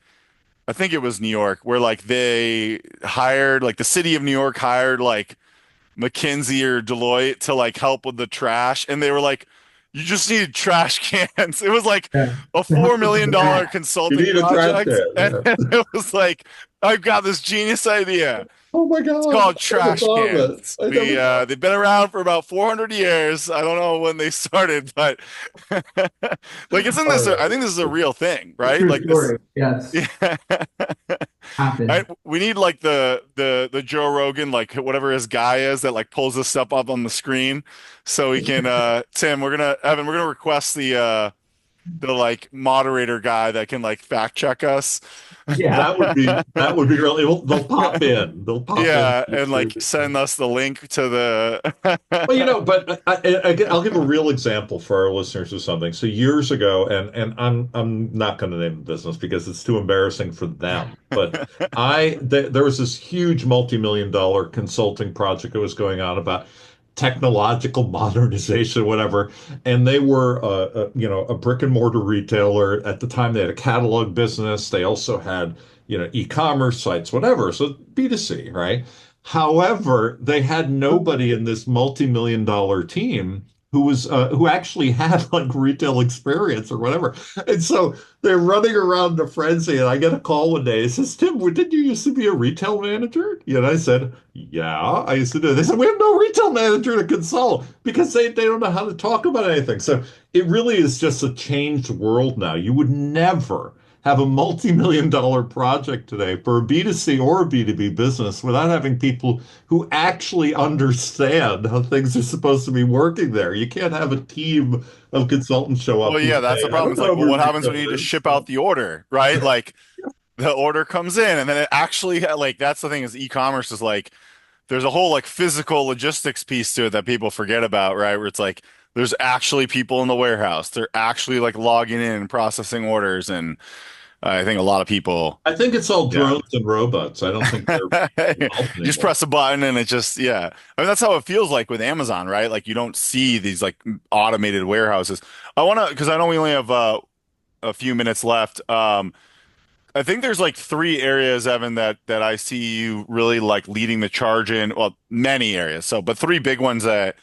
I think it was New York where like they hired like the city of New York hired like McKinsey or Deloitte to like help with the trash, and they were like, "You just need trash cans." It was like Yeah. a To $4 help with million the math. You consulting need a trash project, can. and Yeah. it was like, "I've got this genius idea. Oh my It's God. called I never trash thought of it. cans. I never thought. They've been around for about 400 years. I don't know when they started, but like, isn't All this? I right. think this is a real thing, A right? true Like this. story. Yes. Yeah. Happened. We need like the Joe Rogan like whatever his guy is that like pulls this stuff up on the screen so he can Tim we're gonna request the like moderator guy that can like fact check us. That would be really. They'll pop in. They'll pop in. Yeah, and like send us the link to Well, the but I'll give a real example for our listeners of something. So years ago, and I'm not going to name the business because it's too embarrassing for them. But there was this huge multi-million dollar consulting project that was going on about technological modernization, whatever. And they were, a brick and mortar retailer at the time. They had a catalog business. They also had, e-commerce sites, whatever. So B2C, right? However, they had nobody in this multi-million dollar team who actually had like retail experience or whatever. And so they're running around in a frenzy. And I get a call one day. It says, Tim, didn't you used to be a retail manager? And I said, yeah, I used to do. They said, we have no retail manager to consult because they don't know how to talk about anything. So it really is just a changed world now. You would never have a multi-million dollar project today for a B2C or a B2B business without having people who actually understand how things are supposed to be working there. You can't have a team of consultants show up well, who yeah, that's say, the I problem. don't It's know like, how well, what a happens when you retailer just is. ship out the order, right? Like the order comes in and then it actually like that's the thing is e-commerce is like there's a whole like physical logistics piece to it that people forget about, right? Where it's like there's actually people in the warehouse. They're actually like logging in and processing orders. And I think a lot of people, I think it's all yeah. drones and robots. I don't think they're You involved just anymore. press a button and it just, yeah. I mean, that's how it feels like with Amazon, right? Like you don't see these like automated warehouses. I want to, because I know we only have a few minutes left. I think there's like three areas, Evan, that I see you really like leading the charge in. Well, many areas. So, but three big ones that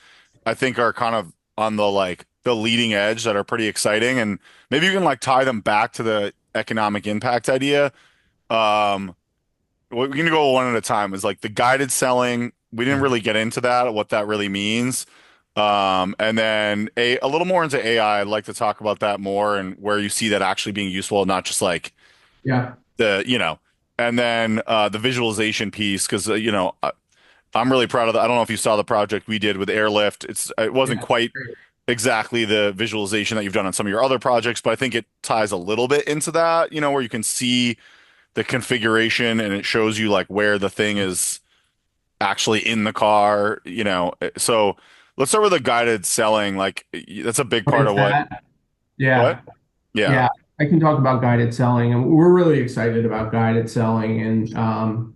I think are kind of on the like the leading edge that are pretty exciting, and maybe you can like tie them back to the economic impact idea. Um, we can go one at a time. Is like the guided selling. We didn't really get into that, what that really means. And then a little more into AI. I'd like to talk about that more and where you see that actually being useful, not just like Yeah. the and then the visualization piece because I'm really proud of that. I don't know if you saw the project we did with Airlift. It wasn't Yeah. quite Great. exactly the visualization that you've done on some of your other projects, but I think it ties a little bit into that, where you can see the configuration and it shows you like where the thing is actually in the car. So let's start with the guided selling. Like that's a big What part is of what that? what? Yeah. Yeah. Yeah. I can talk about guided selling, and we're really excited about guided selling. And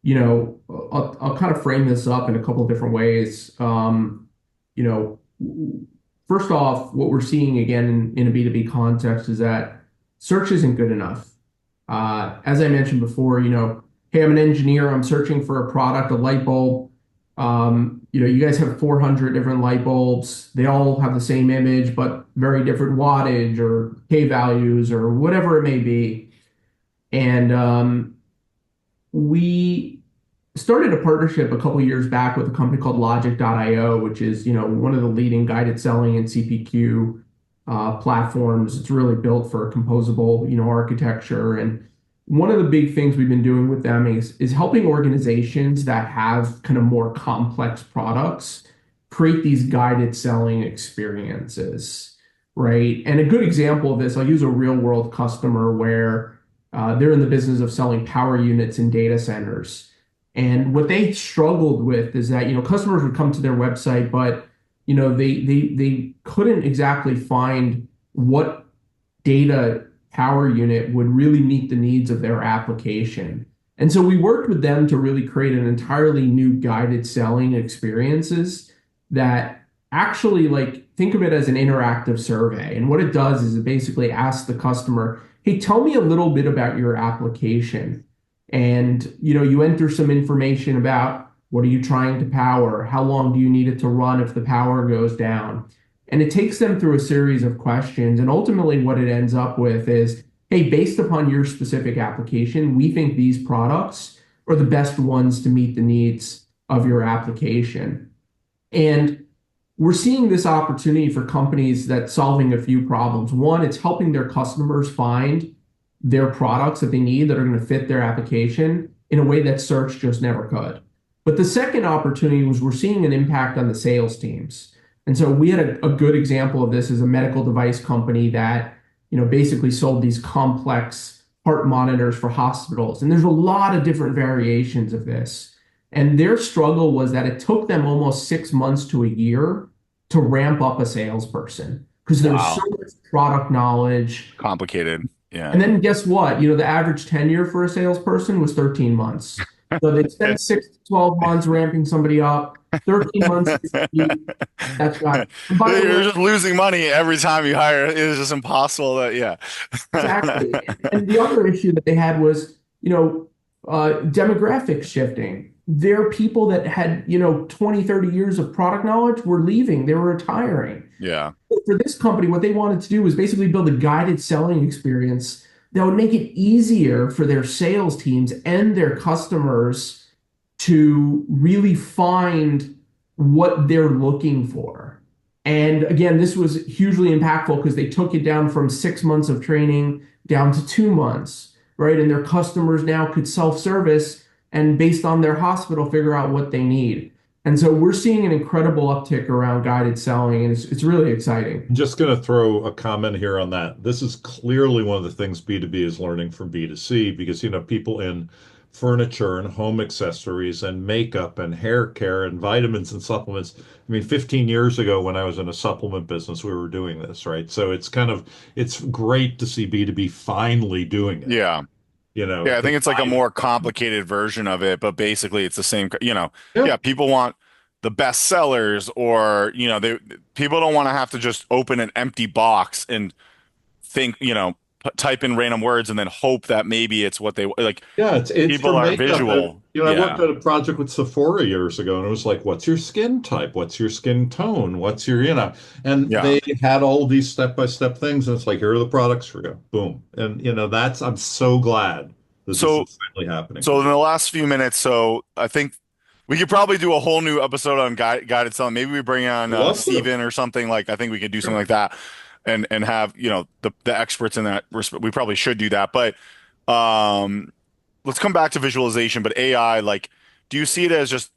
I'll kind of frame this up in a couple of different ways. You know, first off, what we're seeing again in a B2B context is that search isn't good enough. As I mentioned before, hey, I'm an engineer, I'm searching for a product, a light bulb. You guys have 400 different light bulbs. They all have the same image, but very different wattage or K values or whatever it may be. And we started a partnership a couple years back with a company called Logic.io, which is, one of the leading guided selling and CPQ platforms. It's really built for composable, architecture. And one of the big things we've been doing with them is helping organizations that have kind of more complex products create these guided selling experiences, right? And a good example of this, I'll use a real world customer where they're in the business of selling power units in data centers. And what they struggled with is that, customers would come to their website, but, they couldn't exactly find what data power unit would really meet the needs of their application. And so we worked with them to really create an entirely new guided selling experiences that actually think of it as an interactive survey. And what it does is it basically asks the customer, hey, tell me a little bit about your application. And you enter some information about what are you trying to power? How long do you need it to run if the power goes down? And it takes them through a series of questions. And ultimately what it ends up with is, hey, based upon your specific application, we think these products are the best ones to meet the needs of your application. And we're seeing this opportunity for companies that's solving a few problems. One, it's helping their customers find their products that they need that are going to fit their application in a way that search just never could. But the second opportunity was we're seeing an impact on the sales teams. And so we had a good example of this as a medical device company that, basically sold these complex heart monitors for hospitals. And there's a lot of different variations of this. And their struggle was that it took them almost 6 months to a year to ramp up a salesperson because there's so Wow. much product knowledge. Complicated. Yeah. And then guess what? The average tenure for a salesperson was 13 months. So they spent 6 to 12 months ramping somebody up, 13 months to speed. That's right. And by the You're way, just losing money every time you hire. It's just impossible that, yeah. exactly. And the other issue that they had was, demographic shifting. There are people that had, 20, 30 years of product knowledge were leaving. They were retiring. Yeah. For this company, what they wanted to do was basically build a guided selling experience that would make it easier for their sales teams and their customers to really find what they're looking for. And again, this was hugely impactful because they took it down from 6 months of training down to 2 months, right? And their customers now could self-service and based on their hospital, figure out what they need. And so we're seeing an incredible uptick around guided selling, and it's really exciting. I'm just going to throw a comment here on that. This is clearly one of the things B2B is learning from B2C because, people in furniture and home accessories and makeup and hair care and vitamins and supplements. I mean, 15 years ago when I was in a supplement business, we were doing this, right? So it's great to see B2B finally doing it. Yeah. Yeah, I think it's like a more complicated version of it, but basically it's the same, Yeah. yeah, people want the best sellers or, people don't want to have to just open an empty box and think, type in random words and then hope that maybe it's what they like. Yeah, it's People for are makeup. visual. I worked Yeah. on a project with Sephora years ago, and it was like, what's your skin type? What's your skin tone? What's your, and Yeah. they had all these step-by-step things, and it's like, here are the products for you. Boom. And I'm so glad that this So, is finally happening. so in the last few minutes, so I think we could probably do a whole new episode on guided selling. Maybe we bring on Love to. Steven or something like I think we could do something like that and have, the experts in that. We probably should do that. But let's come back to visualization, but AI, do you see it as just,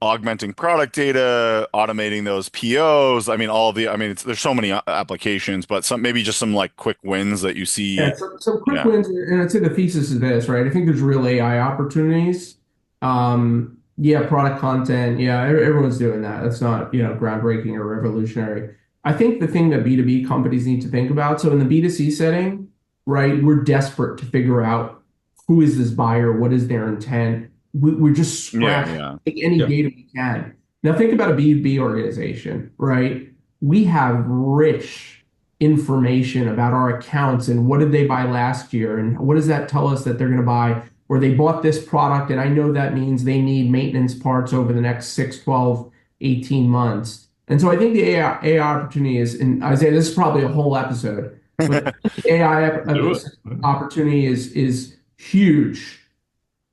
augmenting product data, automating those POs? I mean, there's so many applications, but maybe just some quick wins that you see. Yeah, some quick Yeah. wins, and I'd say the thesis is this, right? I think there's real AI opportunities. Yeah, product content, yeah, everyone's doing that. That's not, groundbreaking or revolutionary. I think the thing that B2B companies need to think about, so in the B2C setting, right, we're desperate to figure out who is this buyer, what is their intent, we're just Yeah, scratching yeah. any Yeah. data we can. Now think about a B2B organization, right? We have rich information about our accounts and what did they buy last year and what does that tell us that they're going to buy, or they bought this product and I know that means they need maintenance parts over the next 6, 12, 18 months. And so I think the AI opportunity is, and Isaiah, this is probably a whole episode, but the AI Do it. opportunity is huge.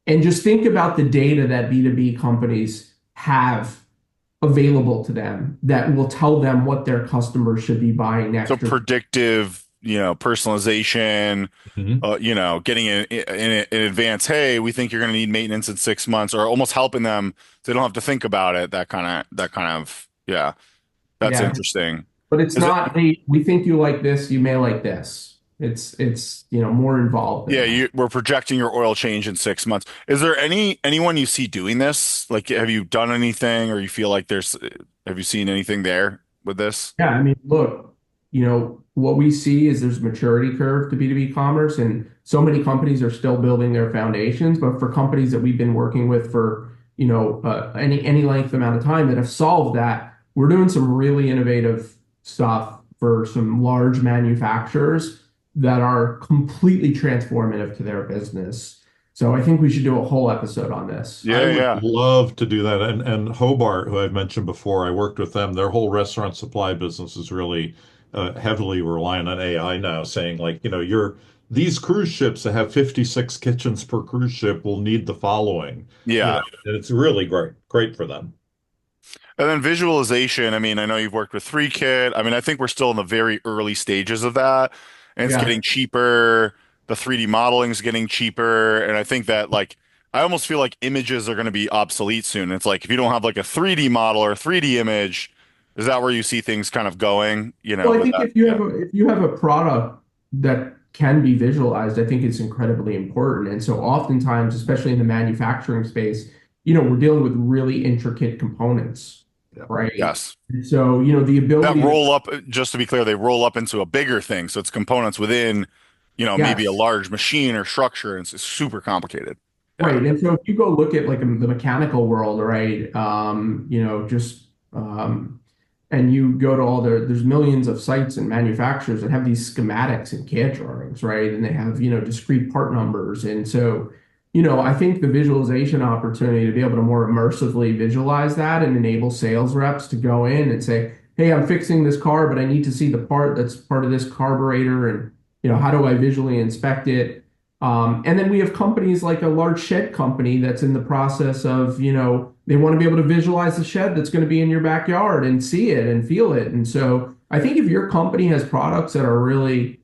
And just think about the data that B2B companies have available to them that will tell them what their customers should be buying So next. Or predictive, personalization, Mhm. getting in advance, hey, we think you're going to need maintenance in 6 months, or almost helping them so they don't have to think about it. Yeah, that's yeah, interesting. but it's Is it, not, hey, we think you like this, you may like this. More involved than yeah, that. we're projecting your oil change in 6 months. Is there anyone you see doing this? Like, have you done anything, or you feel like have you seen anything there with this? Yeah, I mean, look, what we see is there's a maturity curve to B2B commerce, and so many companies are still building their foundations. But for companies that we've been working with for, any length amount of time that have solved that, we're doing some really innovative stuff for some large manufacturers that are completely transformative to their business. So I think we should do a whole episode on this. I Yeah, would yeah. love to do that. And Hobart, who I've mentioned before, I worked with them. Their whole restaurant supply business is really heavily reliant on AI now, saying like, these cruise ships that have 56 kitchens per cruise ship will need the following, Yeah. and it's really great for them. And then visualization, I mean, I know you've worked with 3Kit. I mean, I think we're still in the very early stages of that, and it's Yeah. getting cheaper. The 3D modeling is getting cheaper, and I think that I almost feel like images are going to be obsolete soon. It's like if you don't have like a 3D model or a 3D image, is that where you see things kind of going, Well, I with think that? if you have a product that can be visualized, I think it's incredibly important. And so oftentimes, especially in the manufacturing space, we're dealing with really intricate components, Yeah. right? Yes. And so, the That ability to, roll up, just to be clear, they roll up into a bigger thing. So it's components within, maybe a yes, large machine or structure, and it's super complicated. Yeah. right. And so if you go look at like the mechanical world, right? And you go to there's millions of sites and manufacturers that have these schematics and CAD drawings, right? And they have, discrete part numbers. And so, I think the visualization opportunity to be able to more immersively visualize that and enable sales reps to go in and say, hey, I'm fixing this car, but I need to see the part that's part of this carburetor. And, how do I visually inspect it? And then we have companies like a large shed company that's in the process of, they want to be able to visualize the shed that's going to be in your backyard and see it and feel it. And so I think if your company has products that are really,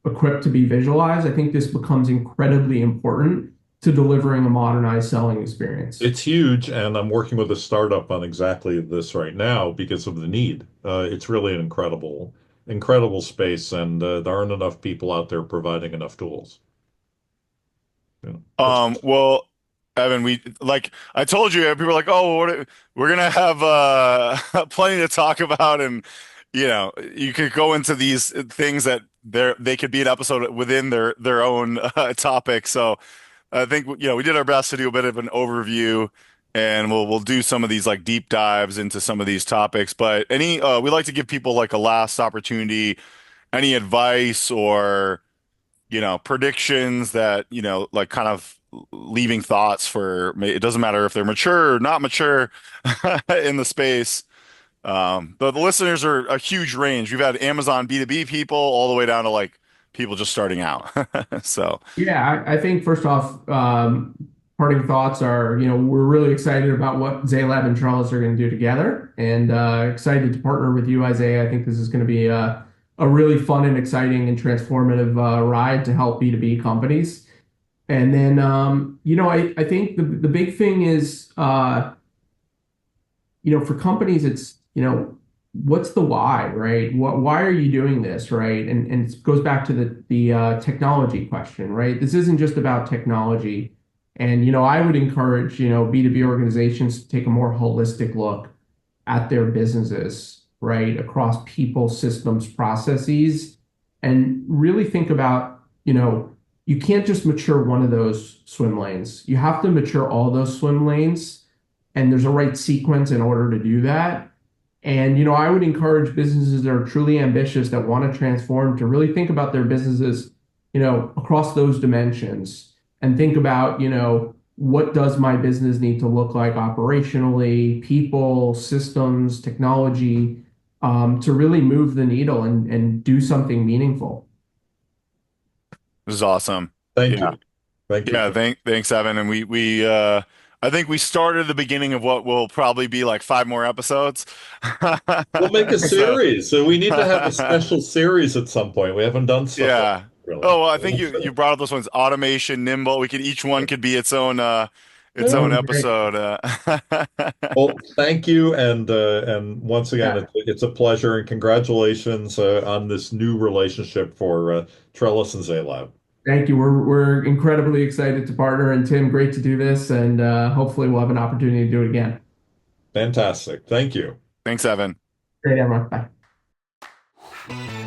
equipped to be visualized, I think this becomes incredibly important to delivering a modernized selling experience. It's huge, and I'm working with a startup on exactly this right now because of the need. It's really an incredible space, and there aren't enough people out there providing enough tools. Yeah. That's Well, Evan, we like I told you, people are like, oh, we're gonna have plenty to talk about, and you could go into these things that they could be an episode within their own topic. So I think we did our best to do a bit of an overview, and we'll do some of these like deep dives into some of these topics. But we like to give people like a last opportunity, any advice or predictions that, like kind of leaving thoughts for, it doesn't matter if they're mature or not mature in the space. But the listeners are a huge range. We've had Amazon B2B people all the way down to like people just starting out. So, Yeah, I think first off, parting thoughts are, we're really excited about what Zaelab and Trellis are going to do together, and excited to partner with you, Isaiah. I think this is going to be a really fun and exciting and transformative ride to help B2B companies. And then, I think the big thing is, for companies, it's, what's the why, right? Why are you doing this, right? And it goes back to the technology question, right? This isn't just about technology. And, I would encourage, B2B organizations to take a more holistic look at their businesses, right? Across people, systems, processes, and really think about, you can't just mature one of those swim lanes. You have to mature all those swim lanes, and there's a right sequence in order to do that. And, I would encourage businesses that are truly ambitious that want to transform to really think about their businesses, across those dimensions and think about, what does my business need to look like operationally, people, systems, technology, to really move the needle and do something meaningful. This is awesome. Thank Yeah. you. Thank you. Yeah, thanks, Evan. And we I think we started the beginning of what will probably be like 5 more episodes. We'll make a So series. So we need to have a special series at some point. We haven't done stuff like yeah. that, really. Oh, well, I think you brought up those ones, automation, nimble. We could each one could be its That own would be great. episode. Well, thank you, and once again, Yeah. it's a pleasure, and congratulations on this new relationship for Trellis and Zaelab. Thank you. We're incredibly excited to partner. And Tim, great to do this. And hopefully we'll have an opportunity to do it again. Fantastic. Thank you. Thanks, Evan. Great, everyone. Bye.